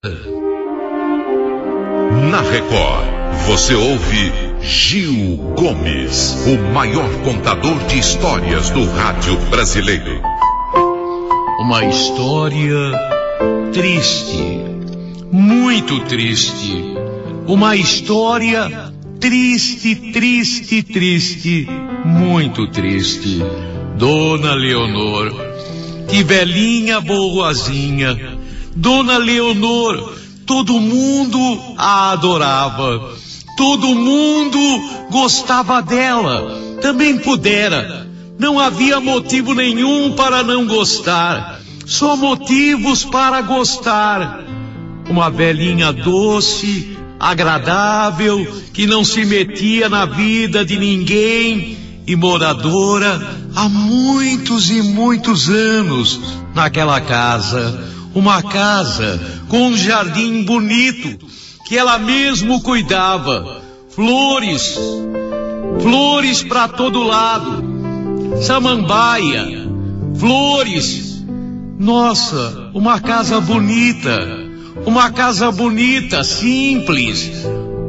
Na Record, você ouve Gil Gomes, o maior contador de histórias do rádio brasileiro. Uma história triste, muito triste. Uma história triste, triste, triste, muito triste. Dona Leonor, que velhinha boazinha. Dona Leonor, todo mundo a adorava. Todo mundo gostava dela. Também pudera. Não havia motivo nenhum para não gostar. Só motivos para gostar. Uma velhinha doce, agradável, que não se metia na vida de ninguém e moradora há muitos e muitos anos naquela casa. Uma casa com um jardim bonito que ela mesmo cuidava. Flores, flores para todo lado. Samambaia, flores. Nossa, uma casa bonita. Uma casa bonita, simples.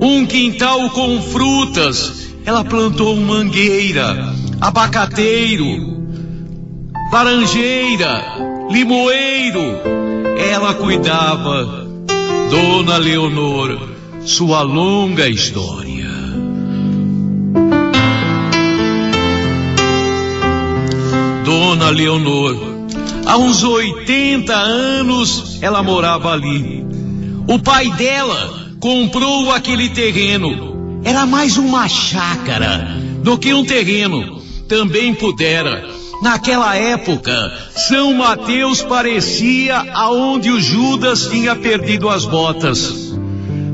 Um quintal com frutas. Ela plantou mangueira, abacateiro, laranjeira, limoeiro. Ela cuidava. Dona Leonor, sua longa história. Dona Leonor, há uns 80 anos ela morava ali. O pai dela comprou aquele terreno. Era mais uma chácara do que um terreno. Também pudera. Naquela época, São Mateus parecia aonde o Judas tinha perdido as botas.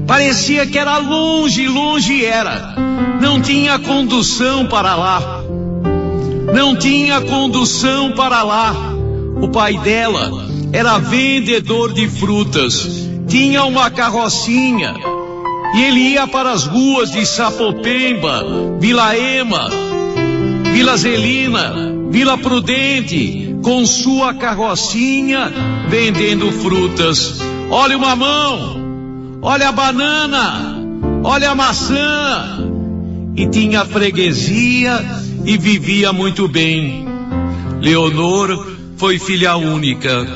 Parecia que era longe, longe era. Não tinha condução para lá. Não tinha condução para lá. O pai dela era vendedor de frutas. Tinha uma carrocinha. E ele ia para as ruas de Sapopemba, Vila Ema, Vila Zelina, Vila Prudente, com sua carrocinha, vendendo frutas. Olha o mamão, olha a banana, olha a maçã. E tinha freguesia e vivia muito bem. Leonor foi filha única,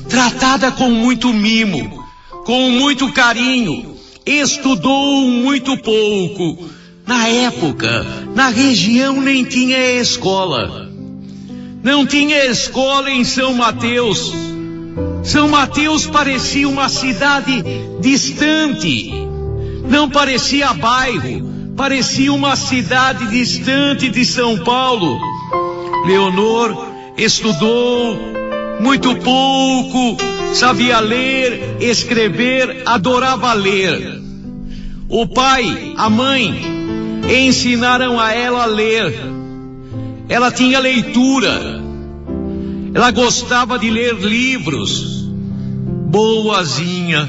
tratada com muito mimo, com muito carinho. Estudou muito pouco. Na época, na região nem tinha escola. Não tinha escola em São Mateus. São Mateus parecia uma cidade distante. Não parecia bairro, parecia uma cidade distante de São Paulo. Leonor estudou muito pouco, sabia ler, escrever, adorava ler. O pai, a mãe, ensinaram a ela a ler. Ela tinha leitura. Ela gostava de ler livros. Boazinha,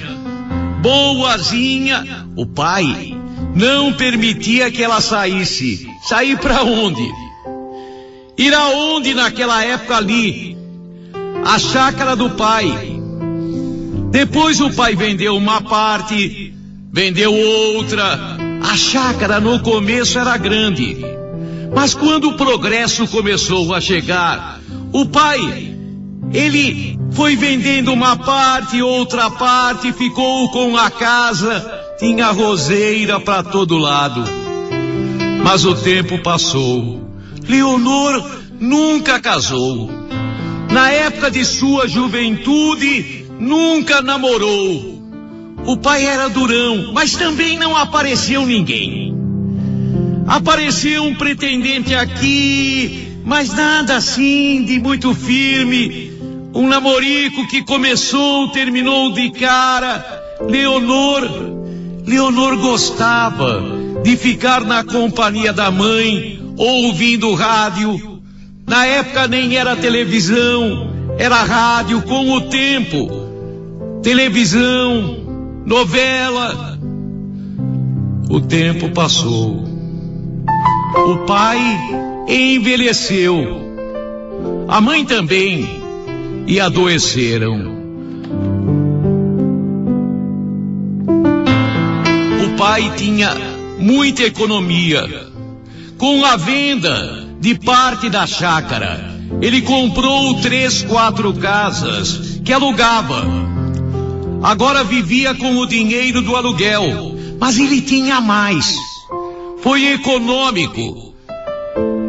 boazinha. O pai não permitia que ela saísse. Sair para onde? Ir aonde naquela época ali? A chácara do pai. Depois o pai vendeu uma parte, vendeu outra. A chácara no começo era grande, mas quando o progresso começou a chegar, o pai, ele foi vendendo uma parte, outra parte, ficou com a casa, tinha roseira para todo lado. Mas o tempo passou. Leonor nunca casou. Na época de sua juventude, nunca namorou. O pai era durão, mas também não apareceu ninguém. Apareceu um pretendente aqui, mas nada assim de muito firme. Um namorico que começou, terminou de cara. Leonor gostava de ficar na companhia da mãe, ouvindo rádio. Na época nem era televisão, era rádio. Com o tempo, televisão, novela. O tempo passou. O pai envelheceu. A mãe também. E adoeceram. pai tinha muita economia. Com a venda de parte da chácara, ele comprou 3, 4 casas que alugava. Agora vivia com o dinheiro do aluguel, mas ele tinha mais. Foi econômico.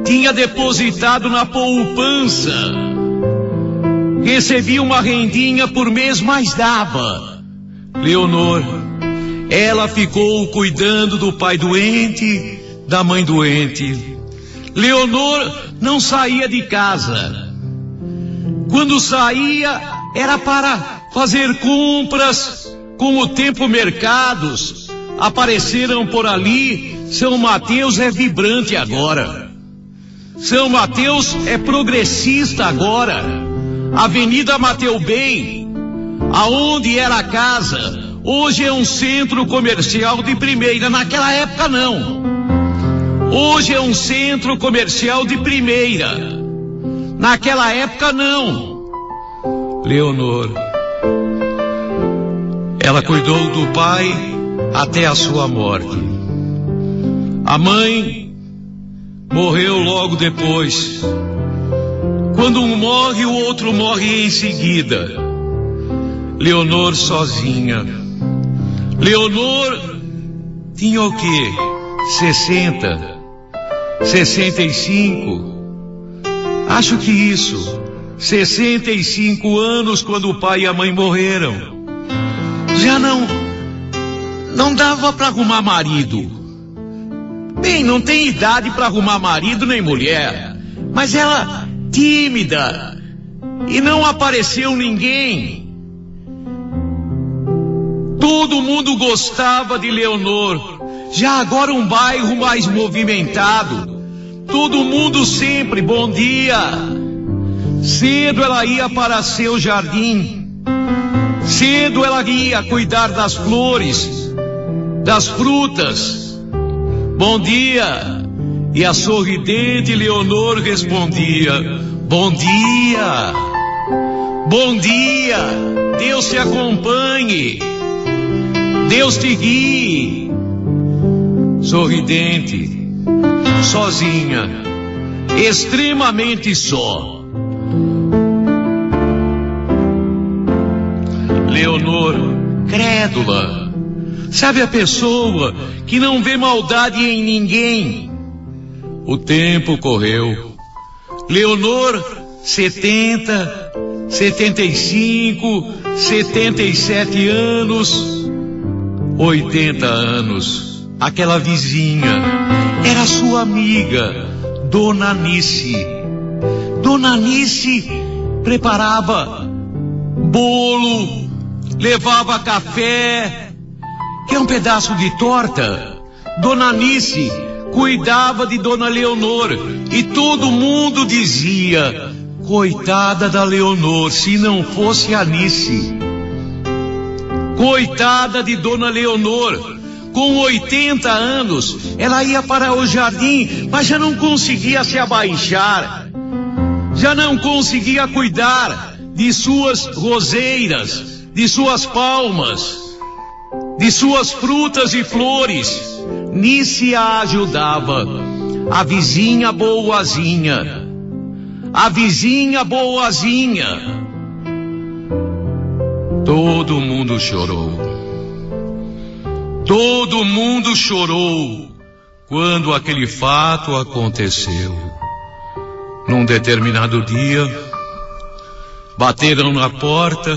Tinha depositado na poupança. Recebia uma rendinha por mês, mas dava. Leonor, ela ficou cuidando do pai doente, da mãe doente. Leonor não saía de casa. Quando saía, era para fazer compras. Com o tempo, mercados apareceram por ali. São Mateus é vibrante agora. São Mateus é progressista agora. Avenida Mateu Bem, aonde era a casa, hoje é um centro comercial de primeira. Naquela época não. Hoje é um centro comercial de primeira. Naquela época não. Leonor, ela cuidou do pai até a sua morte. A mãe morreu logo depois. Quando um morre, o outro morre em seguida. Leonor sozinha. Leonor tinha o quê? 60, 65. Acho que isso. 65 anos quando o pai e a mãe morreram. Já não dava para arrumar marido. Bem, não tem idade para arrumar marido nem mulher. Mas ela tímida e não apareceu ninguém. Todo mundo gostava de Leonor. Já agora um bairro mais movimentado. Todo mundo sempre, bom dia. Cedo ela ia para seu jardim. Cedo ela ia cuidar das flores, das frutas. Bom dia. E a sorridente Leonor respondia: bom dia. Bom dia. Deus te acompanhe. Deus te guie. Sorridente, sozinha, extremamente só. Leonor, crédula. Sabe a pessoa que não vê maldade em ninguém? O tempo correu. Leonor, 70, 75, 77 anos, 80 anos. Aquela vizinha era sua amiga, Dona Anice. Dona Anice preparava bolo, levava café. Quer um pedaço de torta? Dona Anice cuidava de Dona Leonor e todo mundo dizia: coitada da Leonor, se não fosse Anice. Coitada de Dona Leonor. Com 80 anos, ela ia para o jardim, mas já não conseguia se abaixar. Já não conseguia cuidar de suas roseiras, de suas palmas, de suas frutas e flores. Nice a ajudava, a vizinha boazinha. A vizinha boazinha. Todo mundo chorou. Todo mundo chorou quando aquele fato aconteceu. Num determinado dia, bateram na porta.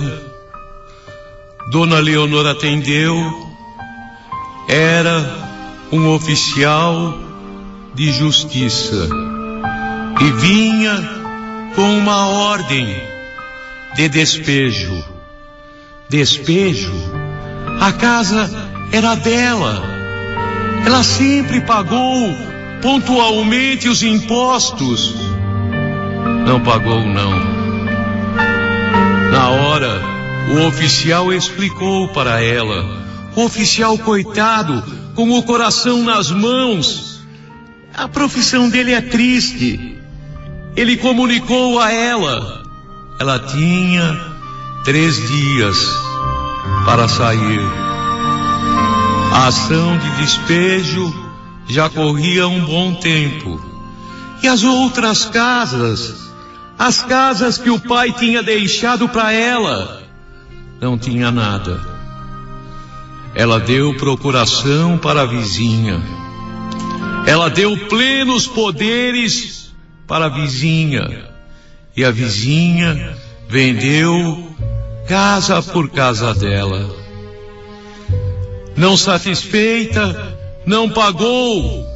Dona Leonor atendeu. Era um oficial de justiça e vinha com uma ordem de despejo. Despejo? A casa era dela. Ela sempre pagou pontualmente os impostos. Não pagou, não. Na hora, o oficial explicou para ela. O oficial, coitado, com o coração nas mãos. A profissão dele é triste. Ele comunicou a ela. Ela tinha 3 dias para sair. A ação de despejo já corria um bom tempo. E as outras casas, as casas que o pai tinha deixado para ela, não tinha nada. Ela deu procuração para a vizinha. Ela deu plenos poderes para a vizinha. E a vizinha vendeu casa por casa dela. Não satisfeita, não pagou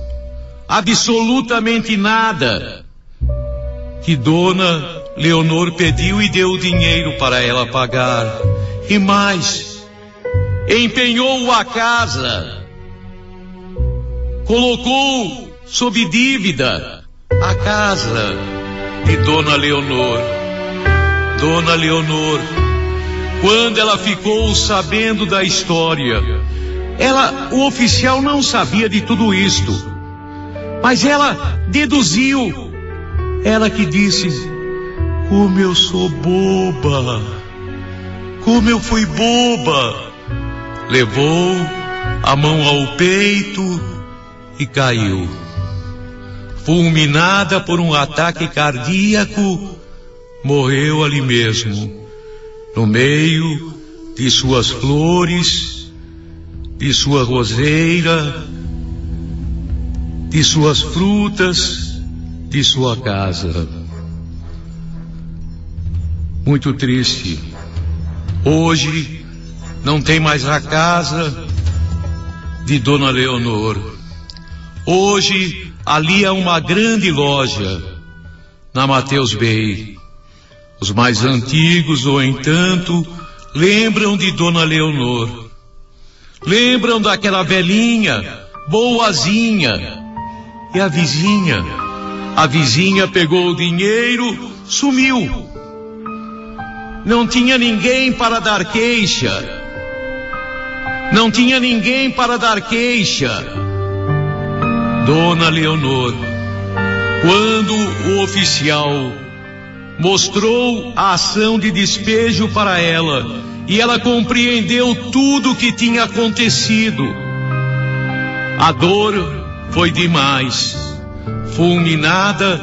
absolutamente nada que Dona Leonor pediu e deu dinheiro para ela pagar. E mais, empenhou a casa, colocou sob dívida a casa de Dona Leonor. Dona Leonor, quando ela ficou sabendo da história, o oficial não sabia de tudo isto, mas ela deduziu. Ela que disse: como eu sou boba, como eu fui boba. Levou a mão ao peito e caiu, fulminada por um ataque cardíaco. Morreu ali mesmo, no meio de suas flores, de sua roseira, de suas frutas, de sua casa. Muito triste. Hoje não tem mais a casa de Dona Leonor. Hoje ali é uma grande loja na Mateus Bey. Os mais antigos, no entanto, lembram de Dona Leonor. Lembram daquela velhinha, boazinha. E a vizinha pegou o dinheiro, sumiu. Não tinha ninguém para dar queixa. Não tinha ninguém para dar queixa. Dona Leonor, quando o oficial mostrou a ação de despejo para ela, e ela compreendeu tudo o que tinha acontecido, a dor foi demais. Fulminada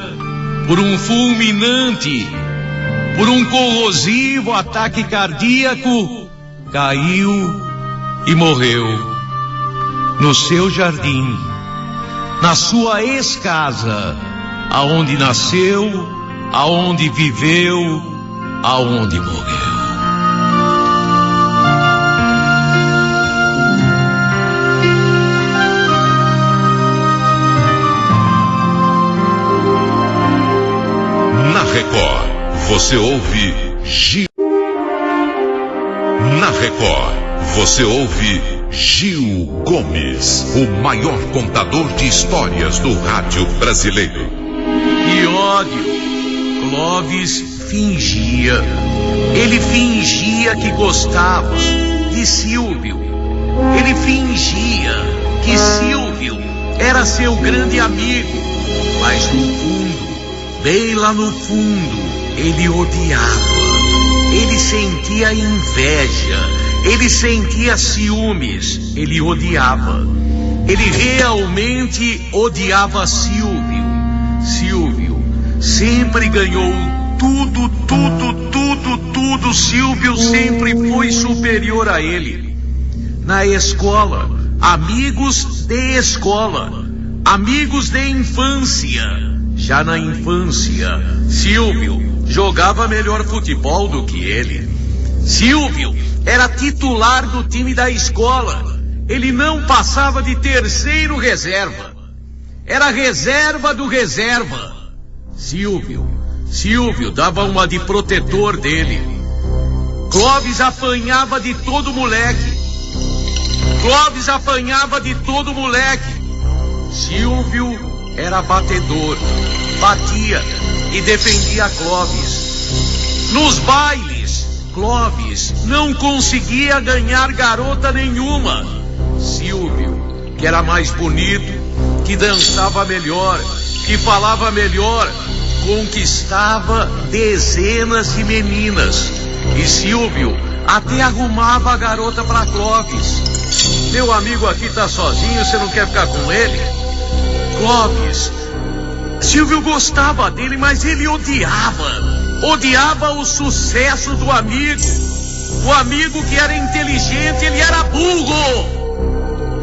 por um fulminante, por um corrosivo ataque cardíaco, caiu e morreu no seu jardim, na sua ex-casa, aonde nasceu, aonde viveu, aonde morreu. Na Record, você ouve Gil. Na Record, você ouve Gil Gomes, o maior contador de histórias do rádio brasileiro. Que ódio! Clóvis fingia. Ele fingia que gostava de Silvio. Ele fingia que Silvio era seu grande amigo. Mas no fundo, bem lá no fundo, ele odiava. Ele sentia inveja. Ele sentia ciúmes. Ele odiava. Ele realmente odiava Silvio. Silvio sempre ganhou tudo. Silvio sempre foi superior a ele. Na escola, amigos de escola, amigos de infância. Já na infância, Silvio jogava melhor futebol do que ele. Silvio era titular do time da escola. Ele não passava de terceiro reserva. Era reserva do reserva. Silvio dava uma de protetor dele. Clóvis apanhava de todo moleque. Silvio era batedor, batia e defendia Clóvis. Nos bailes, Clóvis não conseguia ganhar garota nenhuma. Silvio, que era mais bonito, que dançava melhor, que falava melhor, conquistava dezenas de meninas. E Silvio até arrumava a garota para Clóvis. Meu amigo aqui tá sozinho, você não quer ficar com ele? Clóvis, Silvio gostava dele, mas ele odiava o sucesso do amigo. O amigo que era inteligente, ele era burro.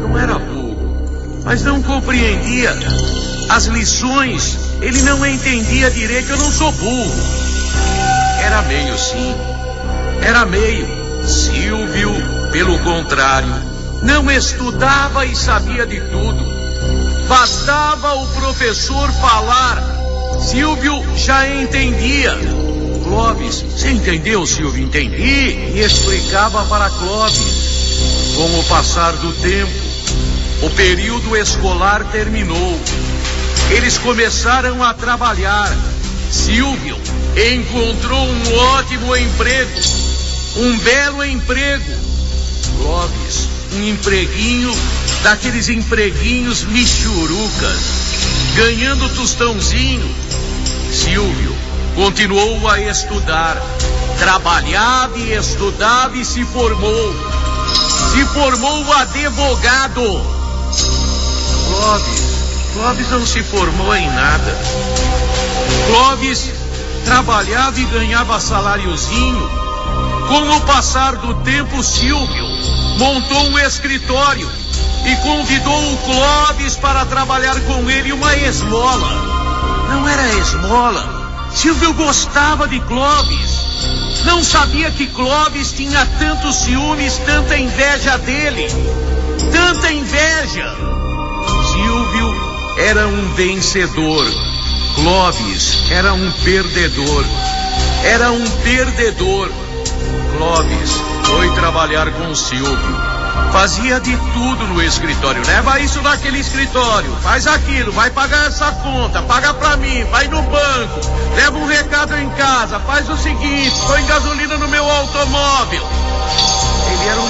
Não era burro, mas não compreendia as lições. Ele não entendia direito. Eu não sou burro. Era meio, sim. Era meio. Silvio, pelo contrário, não estudava e sabia de tudo. Bastava o professor falar, Silvio já entendia. Clóvis, você entendeu, Silvio? Entendi. E explicava para Clóvis. Com o passar do tempo, o período escolar terminou. Eles começaram a trabalhar. Silvio encontrou um ótimo emprego, um belo emprego. Clóvis, um empreguinho, daqueles empreguinhos michurucas, ganhando tostãozinho. Silvio continuou a estudar, trabalhava e estudava e se formou. Se formou advogado. Clóvis não se formou em nada. Clóvis trabalhava e ganhava saláriozinho. Com o passar do tempo, Silvio montou um escritório e convidou o Clóvis para trabalhar com ele uma esmola. Não era esmola. Silvio gostava de Clóvis. Não sabia que Clóvis tinha tantos ciúmes, tanta inveja dele. Tanta inveja. Silvio era um vencedor. Clóvis era um perdedor. Era um perdedor. Clóvis foi trabalhar com Silvio. Fazia de tudo no escritório. Leva isso naquele escritório, faz aquilo, vai pagar essa conta, paga pra mim, vai no banco, leva um recado em casa, faz o seguinte, põe gasolina no meu automóvel. Ele era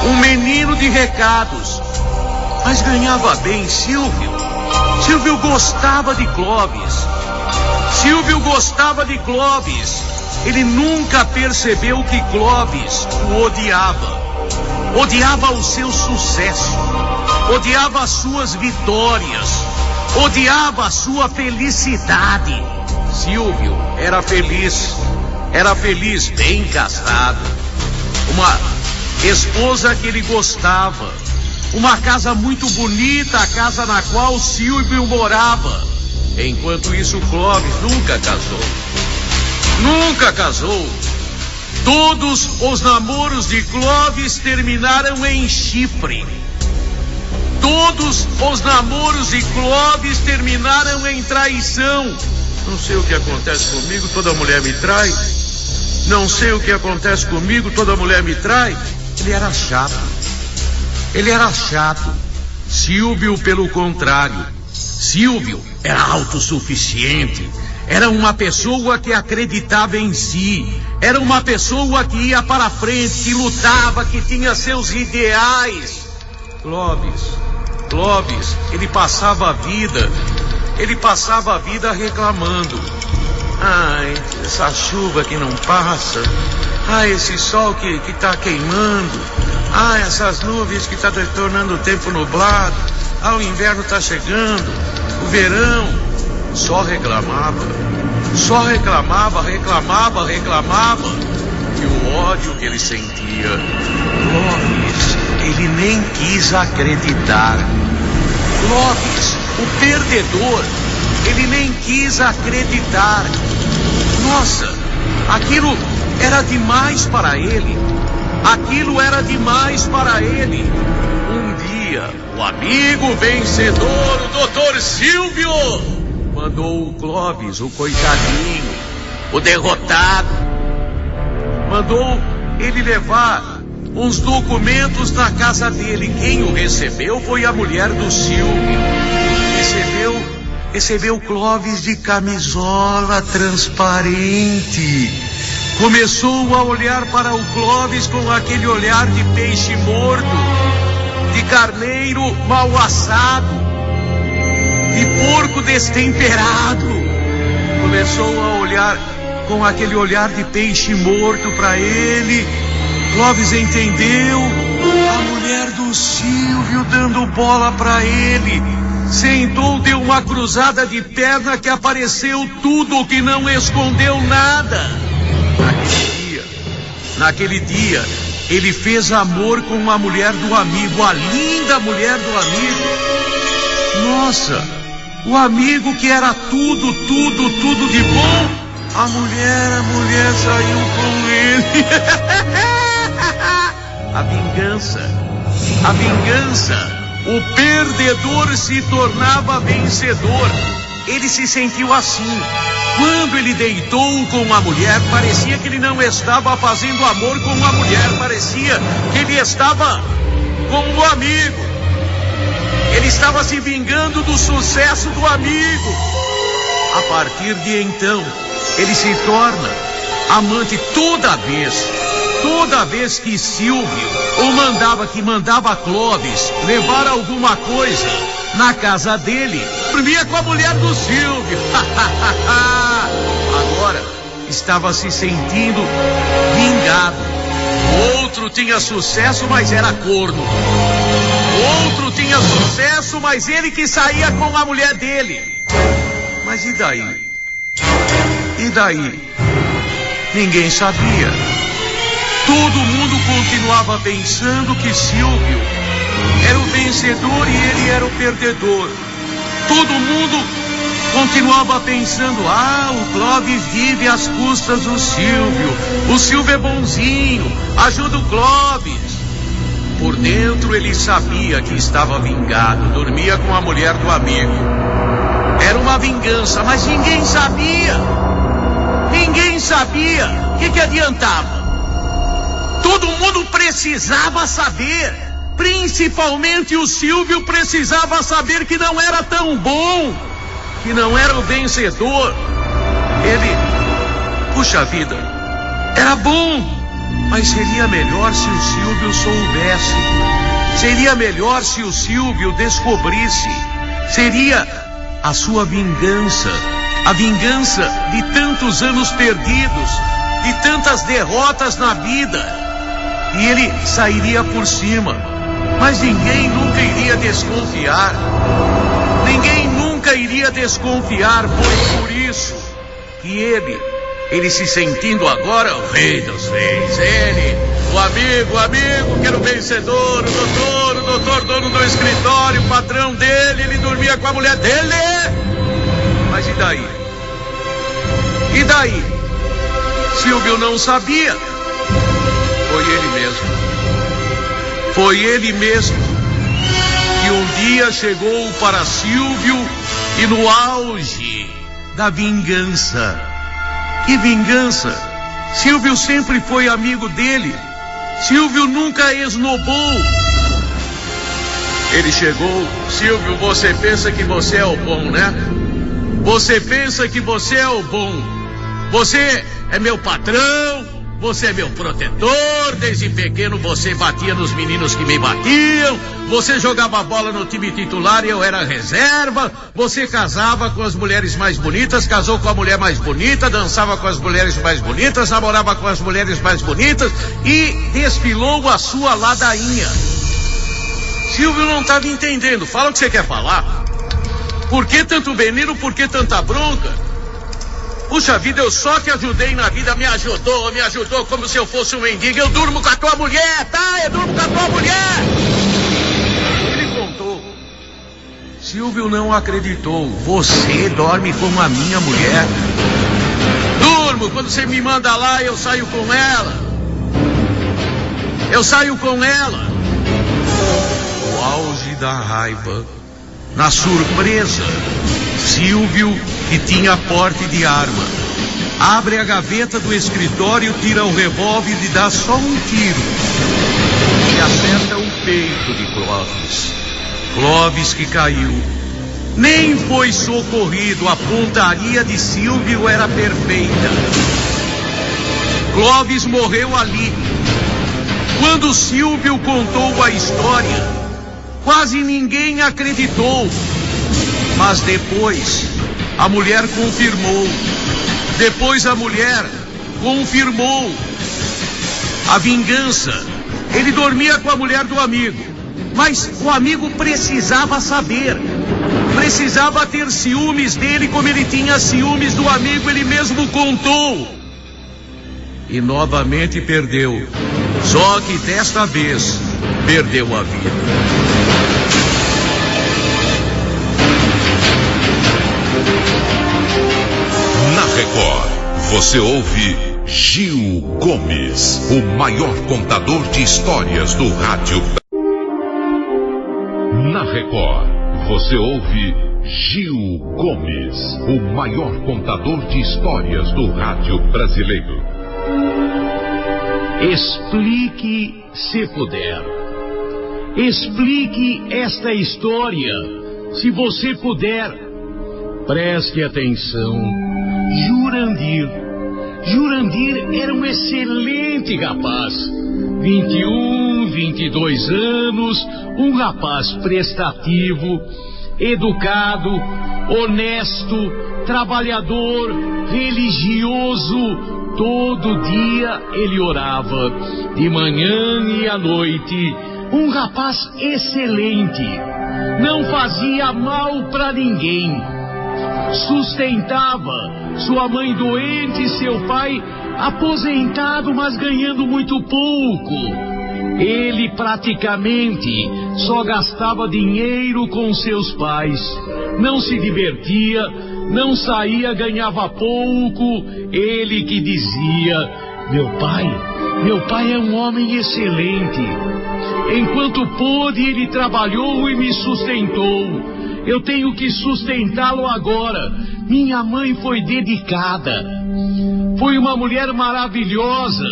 um menino de recados, mas ganhava bem. Silvio gostava de Clóvis. Silvio gostava de Clóvis. Ele nunca percebeu que Clóvis o odiava. Odiava o seu sucesso, odiava as suas vitórias, odiava a sua felicidade. Silvio era feliz, bem casado, uma esposa que ele gostava, uma casa muito bonita, a casa na qual Silvio morava. Enquanto isso, Clóvis nunca casou. Todos os namoros de Clóvis terminaram em chifre. Todos os namoros de Clóvis terminaram em traição. Não sei o que acontece comigo, toda mulher me trai. Não sei o que acontece comigo, toda mulher me trai. Ele era chato. Silvio, pelo contrário. Silvio era autossuficiente. Era uma pessoa que acreditava em si. Era uma pessoa que ia para frente, que lutava, que tinha seus ideais. Clóvis, ele passava a vida reclamando. Ai, essa chuva que não passa. Ai, esse sol que tá queimando. Ai, essas nuvens que tá tornando o tempo nublado. Ah, o inverno tá chegando. O verão. Só reclamava. E o ódio que ele sentia. Clóvis, ele nem quis acreditar. Clóvis, o perdedor, ele nem quis acreditar. Nossa, aquilo era demais para ele. Um dia, o amigo vencedor, o Dr. Silvio, mandou o Clóvis, o coitadinho, o derrotado, mandou ele levar uns documentos na casa dele. Quem o recebeu foi a mulher do Silvio. Recebeu Clóvis de camisola transparente. Começou a olhar para o Clóvis com aquele olhar de peixe morto, de carneiro mal assado, de porco destemperado. Começou a olhar com aquele olhar de peixe morto para ele. Clóvis entendeu. A mulher do Silvio dando bola para ele. Sentou, deu uma cruzada de perna que apareceu tudo, que não escondeu nada. Naquele dia, ele fez amor com a mulher do amigo, a linda mulher do amigo. Nossa, o amigo que era tudo de bom. A mulher saiu com ele. A vingança. O perdedor se tornava vencedor. Ele se sentiu assim. Quando ele deitou com a mulher, parecia que ele não estava fazendo amor com a mulher, parecia que ele estava com o amigo. Ele estava se vingando do sucesso do amigo. A partir de então, ele se torna amante toda vez que Silvio mandava Clóvis levar alguma coisa na casa dele, dormia com a mulher do Silvio. Agora estava se sentindo vingado. Outro tinha sucesso, mas era corno. Outro tinha sucesso, mas ele que saía com a mulher dele. Mas e daí? E daí? Ninguém sabia. Todo mundo continuava pensando que Silvio era o vencedor e ele era o perdedor. Todo mundo continuava pensando, o Clóvis vive às custas do Silvio. O Silvio é bonzinho, ajuda o Clóvis. Por dentro ele sabia que estava vingado, dormia com a mulher do amigo. Era uma vingança, mas ninguém sabia. Ninguém sabia. O que adiantava? Todo mundo precisava saber. Principalmente o Silvio precisava saber que não era tão bom, que não era o vencedor. Ele, puxa vida, era bom, mas seria melhor se o Silvio soubesse. Seria melhor se o Silvio descobrisse. Seria a sua vingança, a vingança de tantos anos perdidos, de tantas derrotas na vida. E ele sairia por cima. Mas ninguém nunca iria desconfiar. Ninguém nunca iria desconfiar. Foi por isso que ele se sentindo agora o rei dos reis. Ele, o amigo que era o vencedor, o doutor dono do escritório, o patrão dele, ele dormia com a mulher dele. Mas e daí? E daí? Silvio não sabia. Foi ele mesmo. Foi ele mesmo que um dia chegou para Silvio e no auge da vingança. Que vingança? Silvio sempre foi amigo dele. Silvio nunca esnobou. Ele chegou, Silvio, você pensa que você é o bom, né? Você pensa que você é o bom. Você é meu patrão. Você é meu protetor, desde pequeno você batia nos meninos que me batiam, você jogava bola no time titular e eu era reserva, você casava com as mulheres mais bonitas, casou com a mulher mais bonita, dançava com as mulheres mais bonitas, namorava com as mulheres mais bonitas e desfilou a sua ladainha. Silvio não estava entendendo, fala o que você quer falar. Por que tanto veneno, por que tanta bronca? Puxa vida, eu só te ajudei na vida, me ajudou como se eu fosse um mendigo. Eu durmo com a tua mulher, tá? Eu durmo com a tua mulher. Ele contou. Silvio não acreditou. Você dorme com a minha mulher? Durmo, quando você me manda lá, eu saio com ela. Eu saio com ela. O auge da raiva, na surpresa, Silvio, que tinha porte de arma, abre a gaveta do escritório, tira o revólver e dá só um tiro e acerta o peito de Clóvis. Clóvis que caiu. Nem foi socorrido, a pontaria de Silvio era perfeita. Clóvis morreu ali. Quando Silvio contou a história, quase ninguém acreditou. Mas depois, a mulher confirmou. Depois a mulher confirmou a vingança. Ele dormia com a mulher do amigo, mas o amigo precisava saber. Precisava ter ciúmes dele como ele tinha ciúmes do amigo, ele mesmo contou. E novamente perdeu. Só que desta vez perdeu a vida. Na Record, você ouve Gil Gomes, o maior contador de histórias do rádio. Na Record, você ouve Gil Gomes, o maior contador de histórias do rádio brasileiro. Explique se puder. Explique esta história, se você puder. Preste atenção. Jurandir era um excelente rapaz. 21, 22 anos, um rapaz prestativo, educado, honesto, trabalhador, religioso. Todo dia ele orava, de manhã e à noite. Um rapaz excelente, não fazia mal para ninguém. Sustentava sua mãe doente e seu pai aposentado, mas ganhando muito pouco. Ele praticamente só gastava dinheiro com seus pais. Não se divertia, não saía, ganhava pouco. Ele que dizia: meu pai é um homem excelente. Enquanto pôde, ele trabalhou e me sustentou. Eu tenho que sustentá-lo agora. Minha mãe foi dedicada. Foi uma mulher maravilhosa.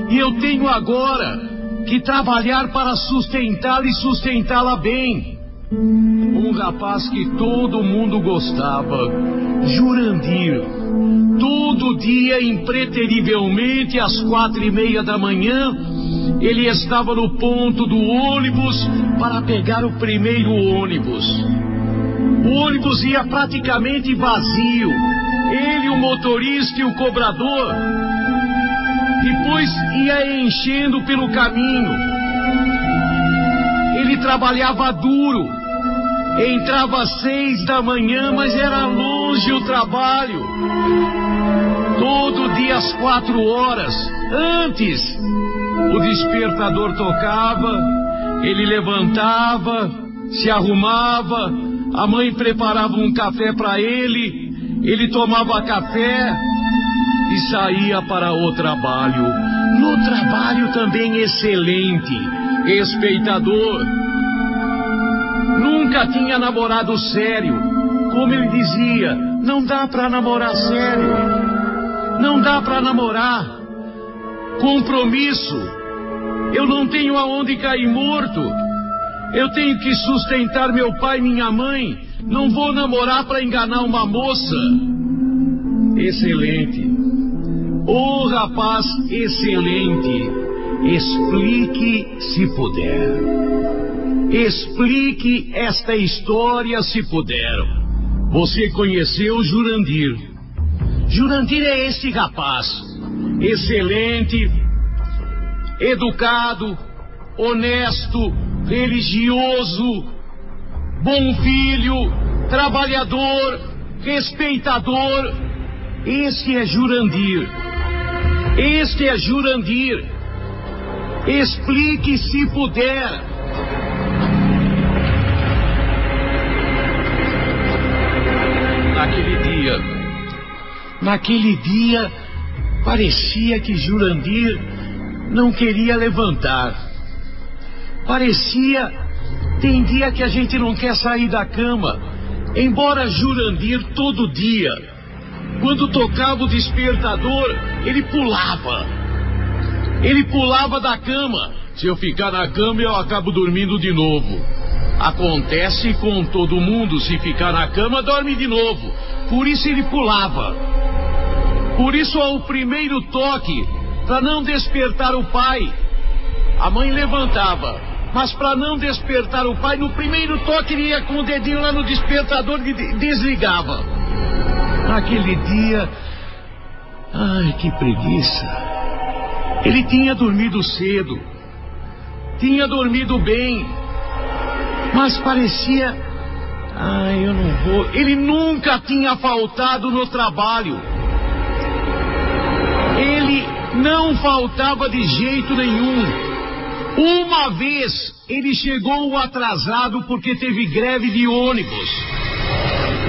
E eu tenho agora que trabalhar para sustentá-la e sustentá-la bem. Um rapaz que todo mundo gostava. Jurandir. Todo dia, impreterivelmente, às 4:30 da manhã, ele estava no ponto do ônibus para pegar o primeiro ônibus. O ônibus ia praticamente vazio. Ele, o motorista e o cobrador. Depois ia enchendo pelo caminho. Ele trabalhava duro. Entrava às 6 da manhã, mas era longe o trabalho. Todo dia às 4 horas. Antes, o despertador tocava. Ele levantava, se arrumava. A mãe preparava um café para ele. Ele tomava café e saía para o trabalho. No trabalho também excelente, respeitador. Nunca tinha namorado sério. Como ele dizia, não dá para namorar sério. Não dá para namorar. Compromisso. Eu não tenho aonde cair morto. Eu tenho que sustentar meu pai e minha mãe. Não vou namorar para enganar uma moça. Excelente. Ô rapaz excelente. Explique se puder. Explique esta história se puder. Você conheceu Jurandir. Jurandir é este rapaz. Excelente, educado, honesto, religioso, bom filho, trabalhador, respeitador. Este é Jurandir. Este é Jurandir. Explique se puder. Naquele dia, parecia que Jurandir não queria levantar. Parecia, tem dia que a gente não quer sair da cama. Embora Jurandir todo dia, quando tocava o despertador, ele pulava. Ele pulava da cama. Se eu ficar na cama, eu acabo dormindo de novo. Acontece com todo mundo, se ficar na cama, dorme de novo. Por isso ele pulava. Por isso, ao primeiro toque, para não despertar o pai, a mãe levantava. Mas para não despertar o pai, no primeiro toque ele ia com o dedinho lá no despertador e desligava. Naquele dia, Ai, que preguiça. Ele tinha dormido cedo, tinha dormido bem, mas parecia... Ai, eu não vou... Ele nunca tinha faltado no trabalho. Ele não faltava de jeito nenhum. Uma vez ele chegou atrasado porque teve greve de ônibus.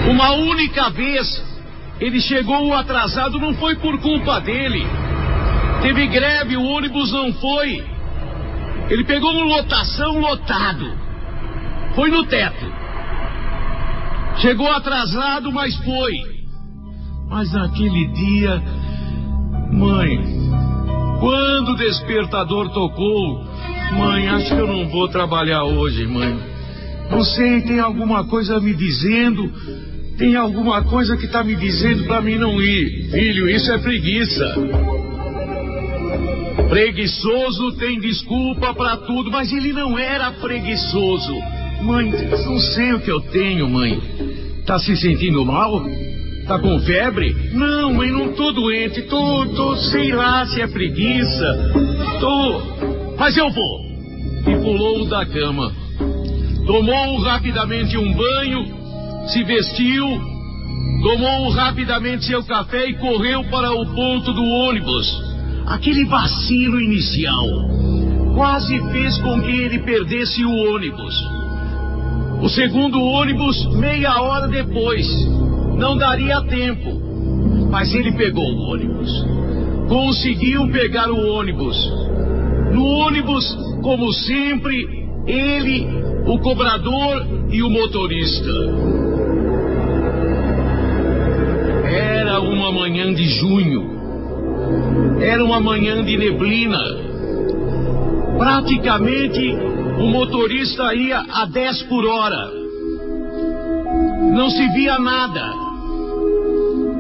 Uma única vez ele chegou atrasado, não foi por culpa dele. Teve greve, o ônibus não foi. Ele pegou uma lotação lotado. Foi no teto. Chegou atrasado, mas foi. Mas naquele dia, mãe, quando o despertador tocou, mãe, acho que eu não vou trabalhar hoje, mãe. Não sei, tem alguma coisa me dizendo, tem alguma coisa que tá me dizendo pra mim não ir. Filho, isso é preguiça. Preguiçoso tem desculpa pra tudo, mas ele não era preguiçoso. Mãe, não sei o que eu tenho, mãe. Tá se sentindo mal? Tá com febre? Não, mãe, não tô doente. Tô, sei lá se é preguiça. Mas eu vou. E pulou da cama. Tomou rapidamente um banho, se vestiu, tomou rapidamente seu café e correu para o ponto do ônibus. Aquele vacilo inicial quase fez com que ele perdesse o ônibus. O segundo ônibus, meia hora depois. Não daria tempo. Mas ele pegou o ônibus. Conseguiu pegar o ônibus. No ônibus, como sempre, ele, o cobrador e o motorista. Era uma manhã de junho. Era uma manhã de neblina. Praticamente o motorista ia a 10 por hora. Não se via nada.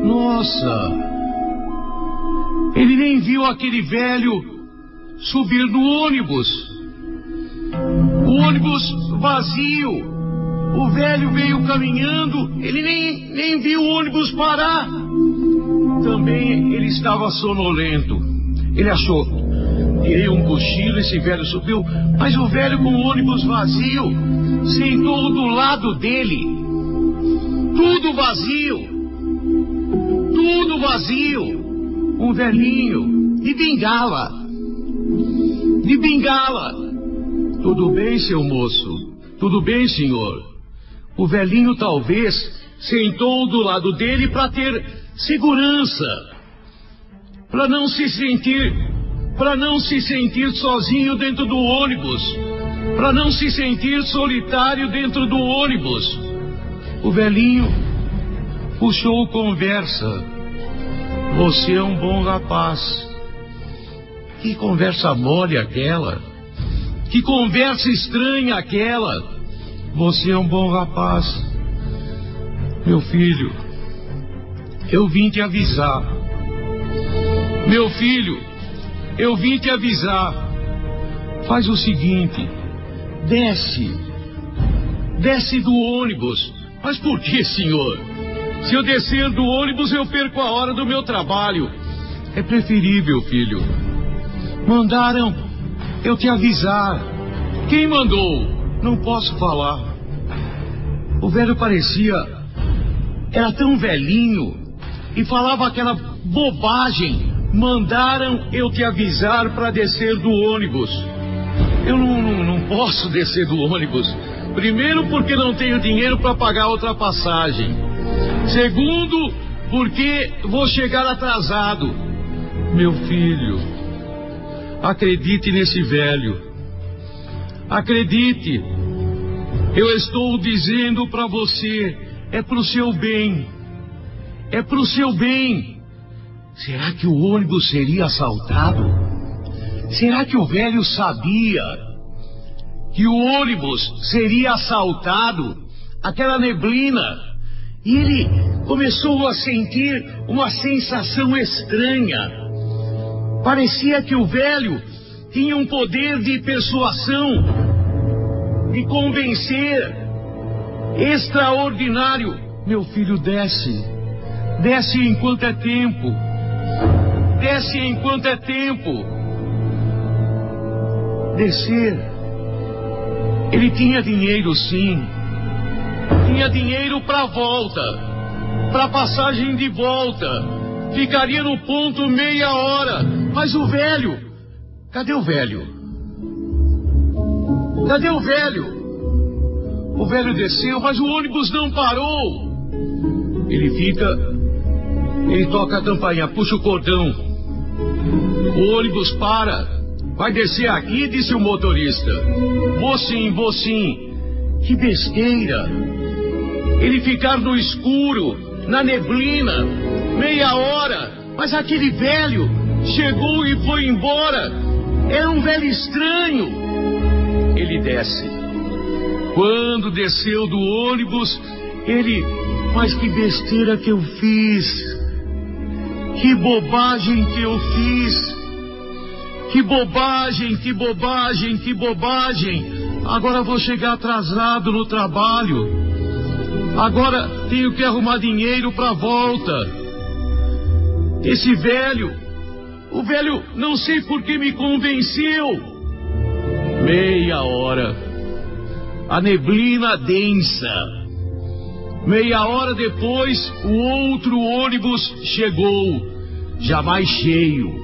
Nossa! Ele nem viu aquele velho subir no ônibus. O ônibus vazio. O velho veio caminhando. Ele nem viu o ônibus parar. Também ele estava sonolento. Ele achou, tirei um cochilo, esse velho subiu, mas o velho com o ônibus vazio sentou do lado dele. Tudo vazio. Tudo vazio. Um velhinho de bengala. De bengala. Tudo bem, seu moço? Tudo bem, senhor? O velhinho talvez sentou do lado dele para ter segurança, para não se sentir sozinho dentro do ônibus, para não se sentir solitário dentro do ônibus. O velhinho puxou conversa. Você é um bom rapaz. Que conversa mole aquela? Que conversa estranha aquela? Você é um bom rapaz. Meu filho, eu vim te avisar. Meu filho, eu vim te avisar. Faz o seguinte, desce do ônibus. Mas por que, senhor? Se eu descer do ônibus, eu perco a hora do meu trabalho. É preferível, filho. Mandaram eu te avisar. Quem mandou? Não posso falar. O velho era tão velhinho e falava aquela bobagem. Mandaram eu te avisar para descer do ônibus. Eu não posso descer do ônibus. Primeiro, porque não tenho dinheiro para pagar outra passagem. Segundo, porque vou chegar atrasado. Meu filho, acredite nesse velho. Acredite. Eu estou dizendo para você, é pro seu bem. É pro seu bem. Será que o ônibus seria assaltado? Será que o velho sabia que o ônibus seria assaltado? Aquela neblina. E ele começou a sentir uma sensação estranha. Parecia que o velho tinha um poder de persuasão, de convencer, extraordinário. Meu filho, desce enquanto é tempo. Desce enquanto é tempo. Descer. Ele tinha dinheiro, sim. Tinha dinheiro para volta, para passagem de volta. Ficaria no ponto meia hora. Mas o velho... Cadê o velho? Cadê o velho? O velho desceu, mas o ônibus não parou. Ele toca a campainha, puxa o cordão. O ônibus para. Vai descer aqui, disse o motorista. Vou sim. Que besteira. Ele ficar no escuro, na neblina, meia hora. Mas aquele velho chegou e foi embora. Era um velho estranho. Ele desce. Quando desceu do ônibus, mas que besteira que eu fiz. Que bobagem que eu fiz. Que bobagem. Agora vou chegar atrasado no trabalho. Agora tenho que arrumar dinheiro para volta. Esse velho, o velho não sei por que me convenceu. Meia hora. A neblina densa. Meia hora depois, o outro ônibus chegou. Já mais cheio.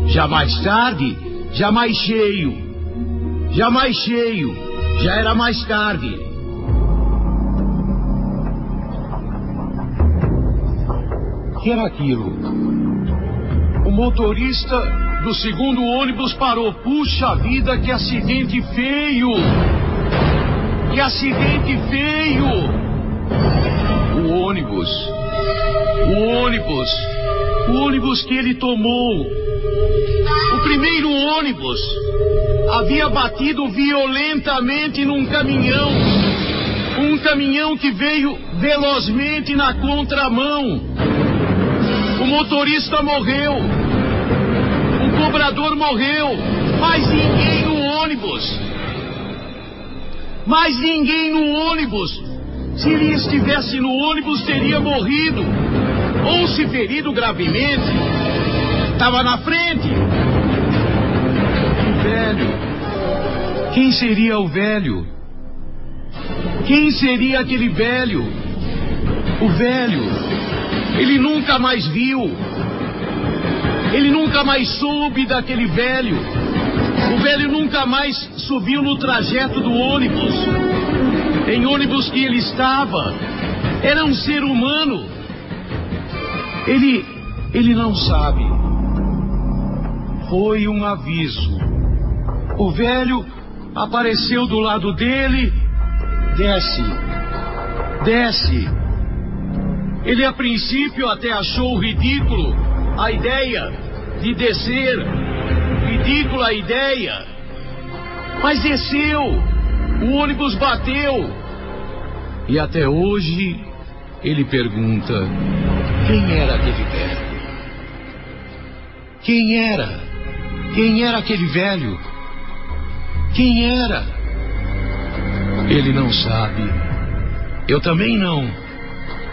Já mais tarde, já mais cheio. Já mais cheio. Já era mais tarde. O que era aquilo? O motorista do segundo ônibus parou. Puxa vida, que acidente feio! Que acidente feio! O ônibus que ele tomou. O primeiro ônibus havia batido violentamente num caminhão. Um caminhão que veio velozmente na contramão. O motorista morreu. O cobrador morreu. Mas ninguém no ônibus. Se ele estivesse no ônibus, teria morrido. Ou se ferido gravemente. Estava na frente. O velho. Quem seria o velho? Quem seria aquele velho? O velho. Ele nunca mais viu. Ele nunca mais soube daquele velho. O velho nunca mais subiu no trajeto do ônibus. Em ônibus que ele estava. Era um ser humano. Ele não sabe. Foi um aviso. O velho apareceu do lado dele. Desce. Ele a princípio até achou ridículo a ideia de descer. Ridícula a ideia. Mas desceu. O ônibus bateu. E até hoje ele pergunta: quem era aquele velho? Quem era? Quem era aquele velho? Quem era? Ele não sabe. Eu também não.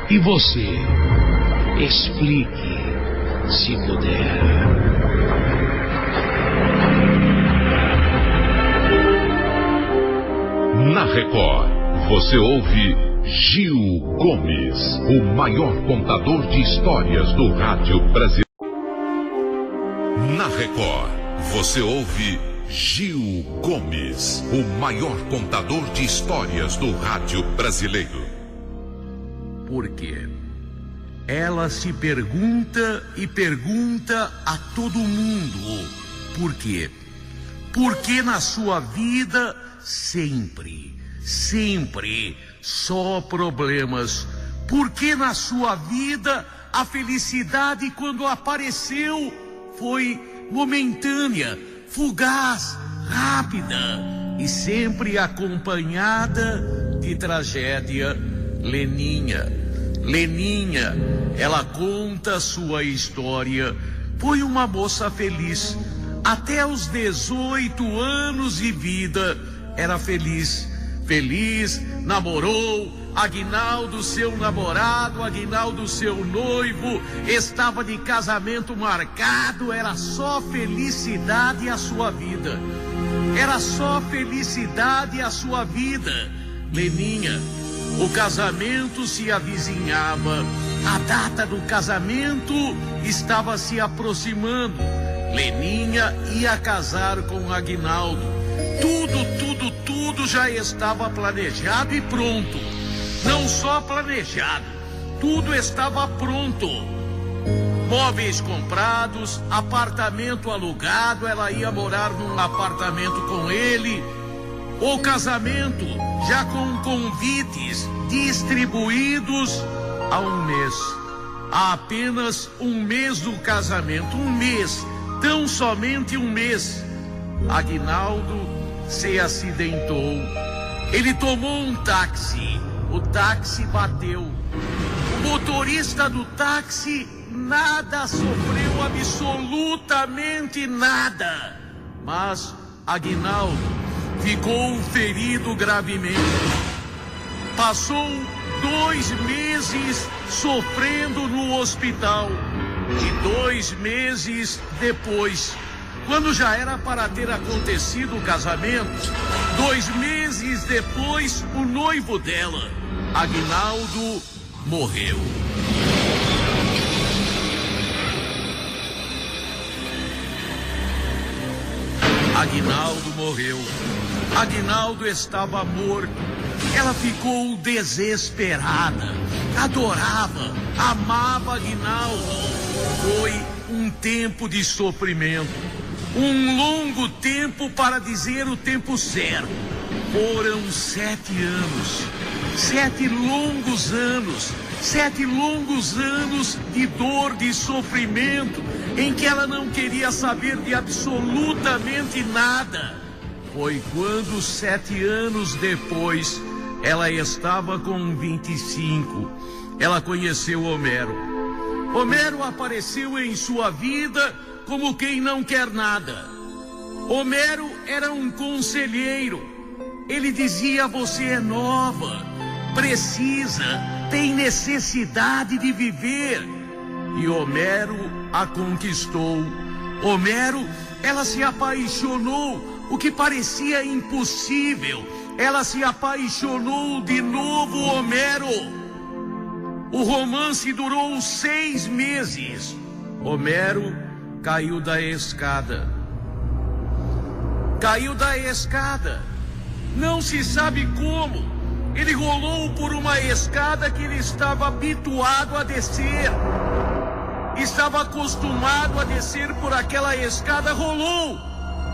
E você? Explique, se puder. Na Record, você ouve Gil Gomes, o maior contador de histórias do rádio brasileiro. Na Record, você ouve Gil Gomes, o maior contador de histórias do rádio brasileiro. Por quê? Ela se pergunta e pergunta a todo mundo. Por quê? Porque na sua vida sempre só problemas. Porque na sua vida a felicidade, quando apareceu, foi momentânea, fugaz, rápida e sempre acompanhada de tragédia. Leninha, ela conta sua história. Foi uma moça feliz. Até os 18 anos de vida era feliz. feliz, namorou. Aguinaldo, seu namorado, Aguinaldo, seu noivo, estava de casamento marcado. Era só felicidade a sua vida. Era só felicidade a sua vida. Leninha, o casamento se avizinhava. A data do casamento estava se aproximando. Leninha ia casar com Aguinaldo. Tudo já estava planejado e pronto. Não só planejado, tudo estava pronto. Móveis comprados, apartamento alugado, ela ia morar num apartamento com ele. O casamento já com convites distribuídos há um mês. Há apenas um mês do casamento, um mês, tão somente um mês. Aguinaldo se acidentou. Ele tomou um táxi. O táxi bateu. O motorista do táxi nada sofreu, absolutamente nada. Mas Aguinaldo ficou ferido gravemente. Passou 2 meses sofrendo no hospital. E 2 meses depois, quando já era para ter acontecido o casamento, 2 meses depois, o noivo dela, Aguinaldo, morreu. Aguinaldo morreu. Aguinaldo estava morto. Ela ficou desesperada. Adorava, amava Aguinaldo. Foi um tempo de sofrimento. Um longo tempo, para dizer o tempo certo. Foram 7 anos. 7 longos anos. 7 longos anos de dor, de sofrimento, em que ela não queria saber de absolutamente nada. Foi quando 7 anos depois, ela estava com 25. Ela conheceu Homero. Homero apareceu em sua vida como quem não quer nada. Homero era um conselheiro. Ele dizia: você é nova, precisa, tem necessidade de viver. E Homero a conquistou. Homero, ela se apaixonou, o que parecia impossível. Ela se apaixonou de novo, Homero. O romance durou 6 meses. Homero caiu da escada. Caiu da escada. Não se sabe como. Ele rolou por uma escada que ele estava habituado a descer. Estava acostumado a descer por aquela escada, rolou.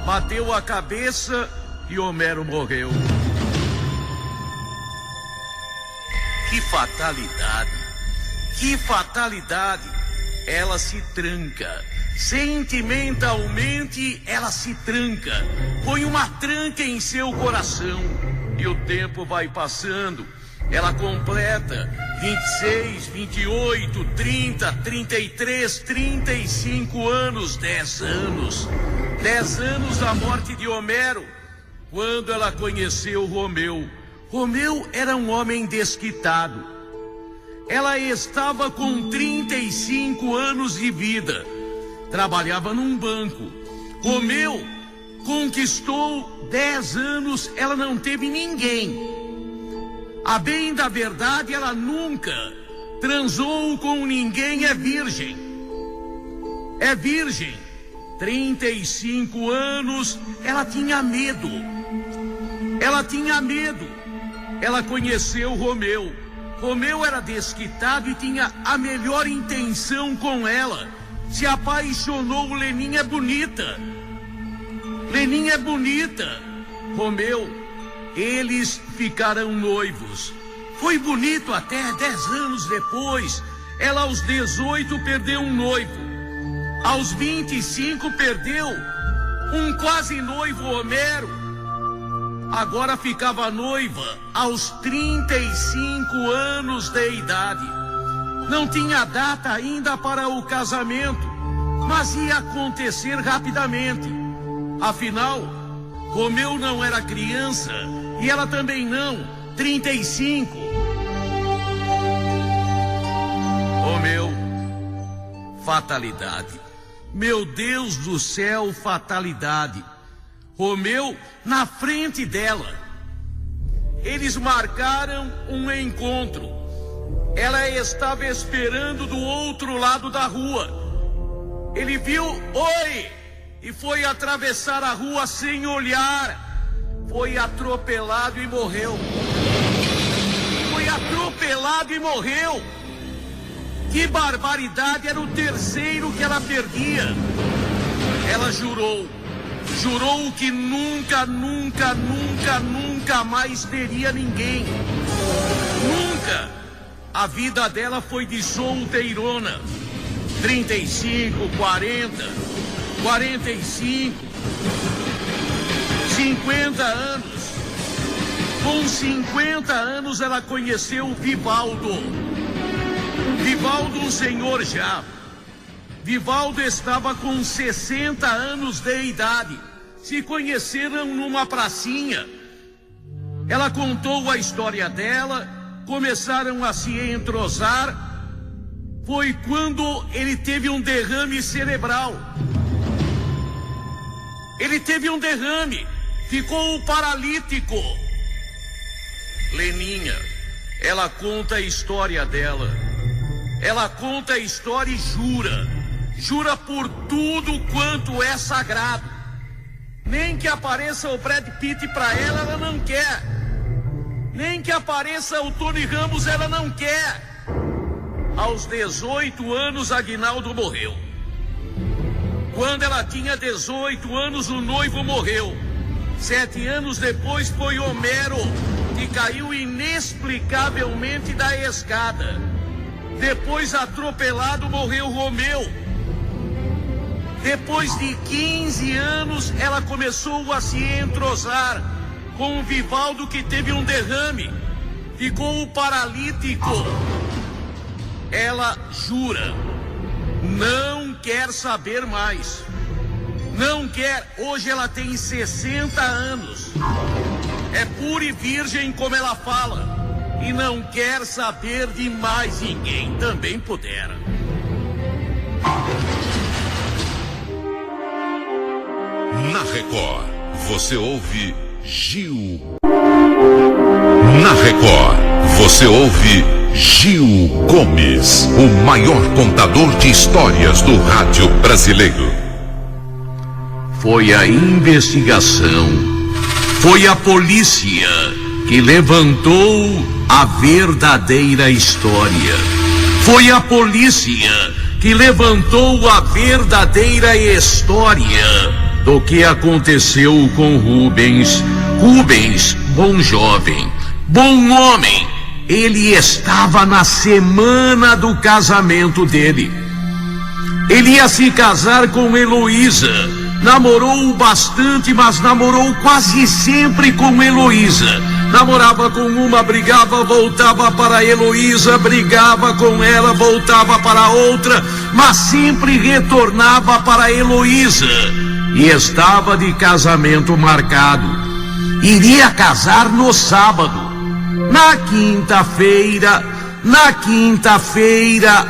Bateu a cabeça e Homero morreu. Que fatalidade. Que fatalidade. Ela se tranca. Sentimentalmente, ela se tranca. Põe uma tranca em seu coração. E o tempo vai passando. Ela completa 26, 28, 30, 33, 35 anos. 10 anos. 10 anos da morte de Homero. Quando ela conheceu Romeu. Romeu era um homem desquitado. Ela estava com 35 anos de vida. Trabalhava num banco. Romeu conquistou 10 anos, ela não teve ninguém. A bem da verdade, ela nunca transou com ninguém, é virgem. É virgem. 35 anos, ela tinha medo. Ela tinha medo. Ela conheceu Romeu. Romeu era desquitado e tinha a melhor intenção com ela. Se apaixonou. Leninha é bonita. Leninha é bonita. Romeu, eles ficaram noivos. Foi bonito até 10 anos depois. Ela aos 18 perdeu um noivo. Aos 25 perdeu um quase noivo, Homero. Agora ficava noiva aos 35 anos de idade. Não tinha data ainda para o casamento, mas ia acontecer rapidamente. Afinal, Romeu não era criança e ela também não. 35. Romeu, fatalidade. Meu Deus do céu, fatalidade. Romeu na frente dela. Eles marcaram um encontro. Ela estava esperando do outro lado da rua. Ele viu, oi, e foi atravessar a rua sem olhar. Foi atropelado e morreu. Foi atropelado e morreu. Que barbaridade, era o terceiro que ela perdia. Ela jurou que nunca mais teria ninguém. Nunca. A vida dela foi de solteirona. 35, 40, 45, 50 anos. Com 50 anos ela conheceu o Vivaldo. Vivaldo, um senhor já. Vivaldo estava com 60 anos de idade. Se conheceram numa pracinha. Ela contou a história dela, começaram a se entrosar. Foi quando ele teve um derrame cerebral. Ele teve um derrame, ficou paralítico. Leninha, ela conta a história dela. Ela conta a história e jura por tudo quanto é sagrado. Nem que apareça o Brad Pitt pra ela não quer. Nem que apareça o Tony Ramos, ela não quer. Aos 18 anos, Aguinaldo morreu. Quando ela tinha 18 anos, o noivo morreu. 7 anos depois foi Homero, que caiu inexplicavelmente da escada. Depois, atropelado, morreu Romeu. Depois de 15 anos, ela começou a se entrosar com o Vivaldo, que teve um derrame, ficou paralítico. Ela jura, não quer saber mais. Não quer. Hoje ela tem 60 anos. É pura e virgem, como ela fala. E não quer saber de mais ninguém. Também pudera. Na Record, você ouve Gil. Na Record, você ouve Gil Gomes, o maior contador de histórias do rádio brasileiro. Foi a investigação, foi a polícia que levantou a verdadeira história. Foi a polícia que levantou a verdadeira história do que aconteceu com Rubens. Rubens, bom jovem, bom homem, ele estava na semana do casamento dele. Ele ia se casar com Heloísa. Namorou bastante, mas namorou quase sempre com Heloísa. Namorava com uma, brigava, voltava para Heloísa, brigava com ela, voltava para outra, mas sempre retornava para Heloísa. E estava de casamento marcado. Iria casar no sábado. Na quinta-feira,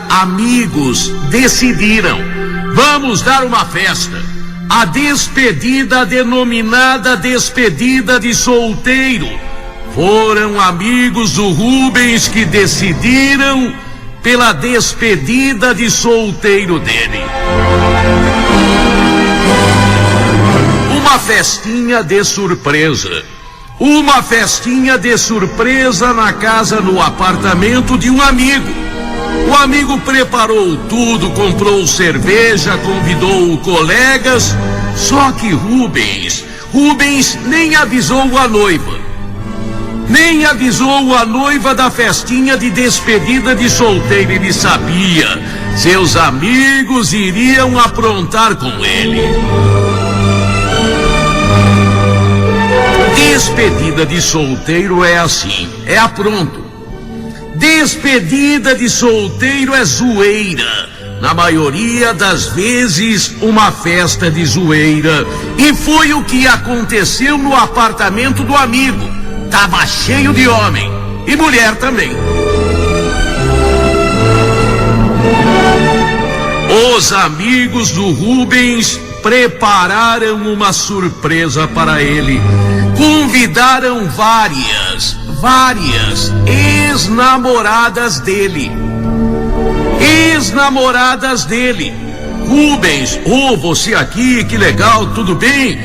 amigos decidiram: vamos dar uma festa. A despedida, denominada despedida de solteiro. Foram amigos do Rubens que decidiram pela despedida de solteiro dele. Uma festinha de surpresa. Uma festinha de surpresa na casa, no apartamento de um amigo. O amigo preparou tudo, comprou cerveja, convidou colegas, só que Rubens nem avisou a noiva. Nem avisou a noiva da festinha de despedida de solteiro. Ele sabia, seus amigos iriam aprontar com ele. Despedida de solteiro é assim, é apronto. Despedida de solteiro é zoeira. na maioria das vezes, uma festa de zoeira. E foi o que aconteceu no apartamento do amigo. Tava cheio de homem e mulher também. Os amigos do Rubens prepararam uma surpresa para ele. Convidaram várias ex-namoradas dele. Rubens, você aqui, que legal, tudo bem?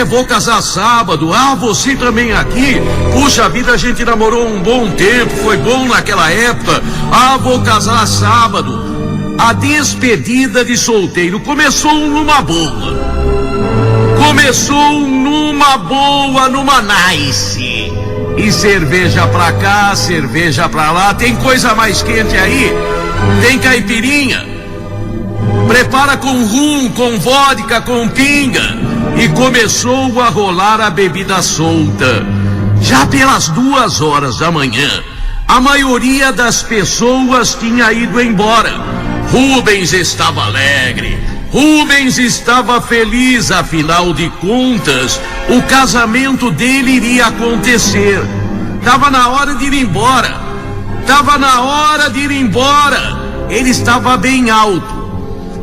Vou casar sábado. Você também aqui? Puxa vida, a gente namorou um bom tempo, foi bom naquela época. Vou casar sábado. A despedida de solteiro começou numa boa. Numa nice. E cerveja pra cá, cerveja pra lá. Tem coisa mais quente aí? Tem caipirinha? Prepara com rum, com vodka, com pinga. E começou a rolar a bebida solta. Já pelas 2h da manhã, a maioria das pessoas tinha ido embora. Rubens estava alegre. Rubens estava feliz, afinal de contas, o casamento dele iria acontecer. Tava na hora de ir embora. Ele estava bem alto.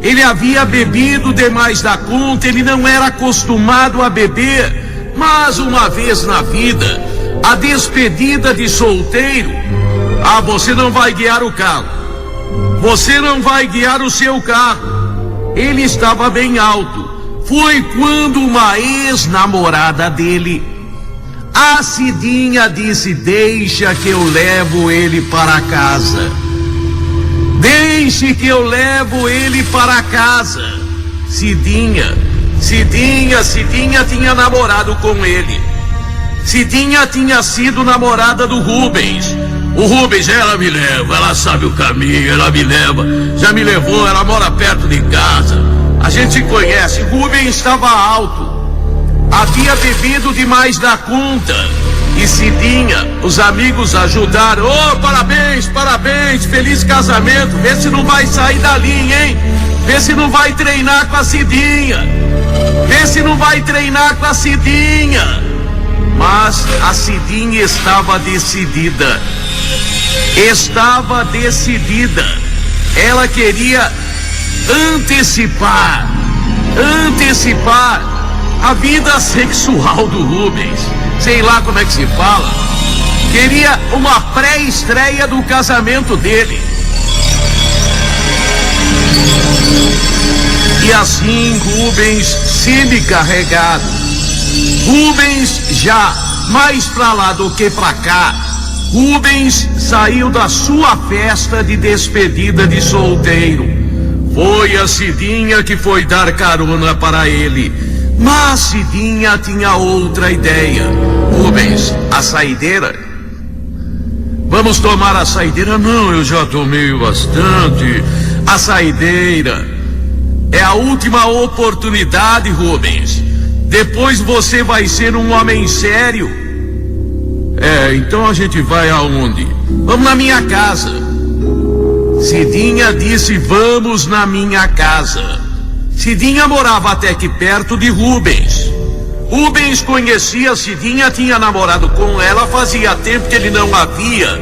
Ele havia bebido demais da conta, ele não era acostumado a beber. Mas uma vez na vida, a despedida de solteiro, você não vai guiar o carro. Você não vai guiar o seu carro. Ele estava bem alto. Foi quando uma ex-namorada dele, a Cidinha, disse: deixa que eu levo ele para casa. Deixe que eu levo ele para casa. Cidinha tinha namorado com ele. Cidinha tinha sido namorada do Rubens. O Rubens, ela me leva, ela sabe o caminho, ela me leva, já me levou, ela mora perto de casa. A gente se conhece. Rubens estava alto, havia bebido demais da conta. E Cidinha, os amigos ajudaram. Parabéns, feliz casamento. Vê se não vai sair da linha, hein? Vê se não vai treinar com a Cidinha. Mas a Cidinha estava decidida. Ela queria antecipar a vida sexual do Rubens. Sei lá como é que se fala. Queria uma pré-estreia do casamento dele. E assim Rubens, semi-carregado, Rubens já mais pra lá do que pra cá, Rubens saiu da sua festa de despedida de solteiro. Foi a Cidinha que foi dar carona para ele. Mas Cidinha tinha outra ideia. Rubens, a saideira? Vamos tomar a saideira? Não, eu já tomei bastante. A saideira é a última oportunidade, Rubens. Depois você vai ser um homem sério. Então a gente vai aonde? Vamos na minha casa. Cidinha disse: vamos na minha casa. Cidinha morava até que perto de Rubens. Rubens conhecia Cidinha, tinha namorado com ela, fazia tempo que ele não a via.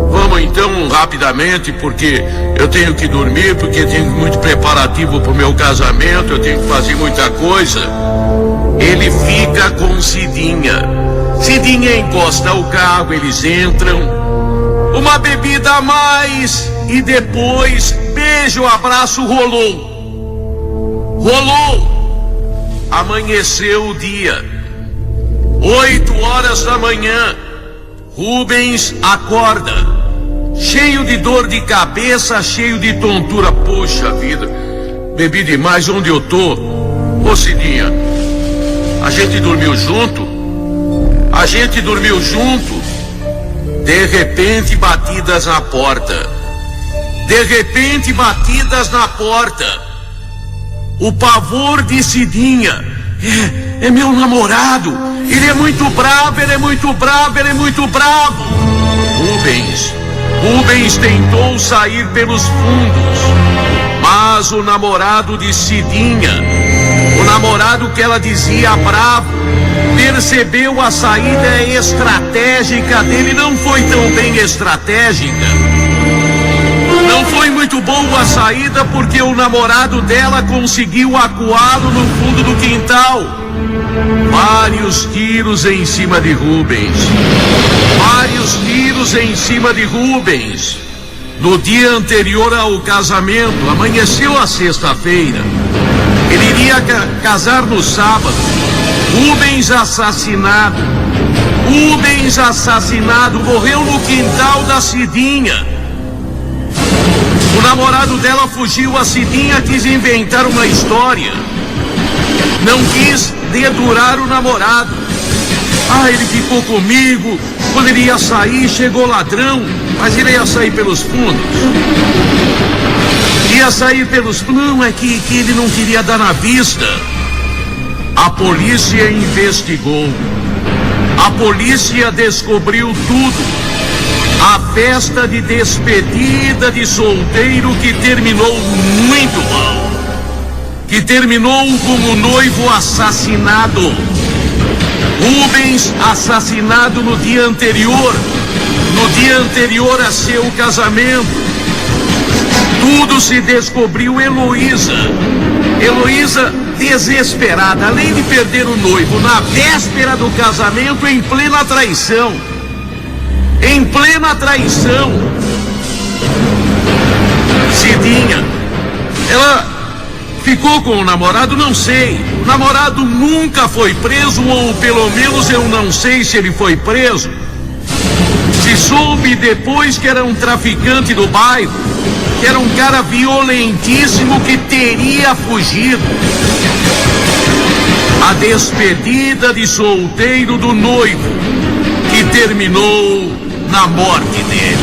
Vamos então rapidamente, porque eu tenho que dormir, porque tenho muito preparativo para o meu casamento, eu tenho que fazer muita coisa. Ele fica com Cidinha. Cidinha encosta o carro, eles entram. Uma bebida a mais e depois beijo, abraço, rolou. Amanheceu o dia. 8h da manhã. Rubens acorda, cheio de dor de cabeça, cheio de tontura. Poxa vida, bebi demais, onde eu tô? Ô Cidinha, a gente dormiu junto? De repente, batidas na porta. O pavor de Cidinha. É meu namorado. Ele é muito bravo. Rubens tentou sair pelos fundos, Mas o namorado de Cidinha, o namorado que ela dizia bravo, percebeu a saída estratégica dele. Não foi tão bem estratégica. Não foi muito boa a saída, porque o namorado dela conseguiu acuá-lo no fundo do quintal. Vários tiros em cima de Rubens. Vários tiros em cima de Rubens. No dia anterior ao casamento, amanheceu a sexta-feira. Ele iria casar no sábado. Rubens assassinado. Rubens assassinado. Morreu no quintal da Cidinha. O namorado dela fugiu. A Cidinha quis inventar uma história. Não quis dedurar o namorado. Ele ficou comigo. Quando ele ia sair, chegou ladrão. Mas ele ia sair pelos fundos. Ia sair pelos fundos. Não, é que ele não queria dar na vista. A polícia investigou. A polícia descobriu tudo. A festa de despedida de solteiro que terminou muito mal. Que terminou com o noivo assassinado. Rubens assassinado no dia anterior. No dia anterior a seu casamento. Tudo se descobriu. Heloísa desesperada, além de perder o noivo na véspera do casamento, em plena traição. Em plena traição. Cidinha, ela ficou com o namorado, não sei. O namorado nunca foi preso, ou pelo menos eu não sei se ele foi preso. Se soube depois que era um traficante do bairro, que era um cara violentíssimo que teria fugido. A despedida de solteiro do noivo, que terminou na morte dele.